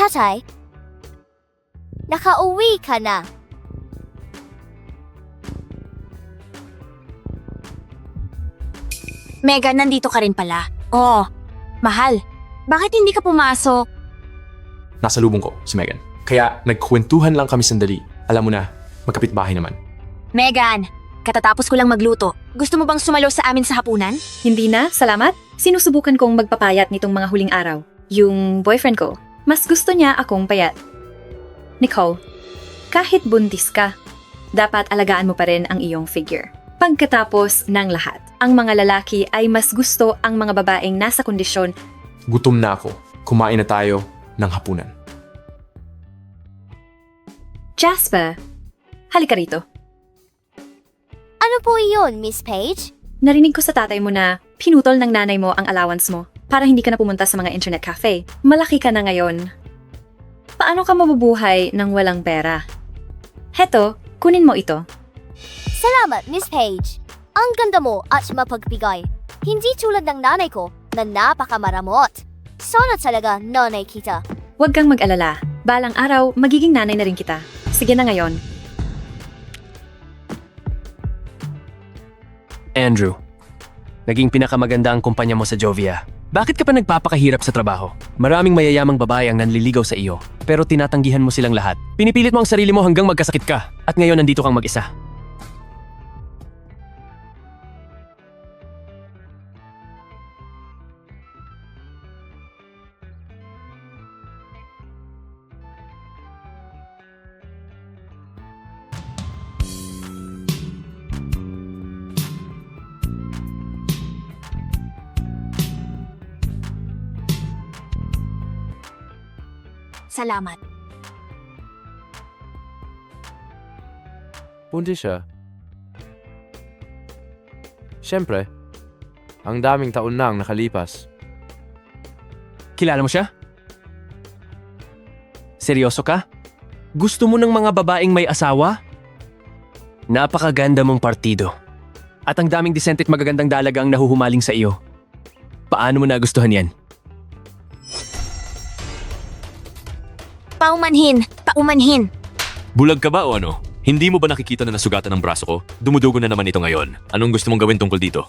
Tatay, nakauwi ka na. Megan, nandito ka rin pala. Oh, mahal. Bakit hindi ka pumasok? Nasa lubong ko, si Megan. Kaya nagkwentuhan lang kami sandali. Alam mo na, magkapitbahay naman. Megan, katatapos ko lang magluto. Gusto mo bang sumalo sa amin sa hapunan? Hindi na, salamat. Sinusubukan kong magpapayat nitong mga huling araw. Yung boyfriend ko, mas gusto niya akong payat. Nicole, kahit buntis ka, dapat alagaan mo pa rin ang iyong figure. Pagkatapos ng lahat, ang mga lalaki ay mas gusto ang mga babaeng nasa kondisyon. Gutom na ako. Kumain na tayo ng hapunan. Jasper, halika rito. Ano po iyon, Miss Page? Narinig ko sa tatay mo na pinutol ng nanay mo ang allowance mo para hindi ka na pumunta sa mga internet cafe. Malaki ka na ngayon. Paano ka mabubuhay ng walang pera? Heto, kunin mo ito. Salamat, Miss Page. Ang ganda mo at mapagbigay. Hindi tulad ng nanay ko na napakamaramot. Sana talaga nanay kita. Huwag kang mag-alala. Balang araw, magiging nanay na rin kita. Sige na ngayon. Andrew, naging pinakamaganda ang kumpanya mo sa Jovia. Bakit ka pa nagpapakahirap sa trabaho? Maraming mayayamang babae ang nanliligaw sa iyo, pero tinatanggihan mo silang lahat. Pinipilit mo ang sarili mo hanggang magkasakit ka, at ngayon nandito kang mag-isa. Salamat. Buntis siya. Siyempre, ang daming taon na ang nakalipas. Kilala mo siya? Seryoso ka? Gusto mo ng mga babaeng may asawa? Napakaganda mong partido. At ang daming disente at magagandang dalaga ang nahuhumaling sa iyo. Paano mo nagustuhan yan? Paumanhin! Paumanhin! Bulag ka ba o ano? Hindi mo ba nakikita na nasugatan ng braso ko? Dumudugo na naman ito ngayon. Anong gusto mong gawin tungkol dito?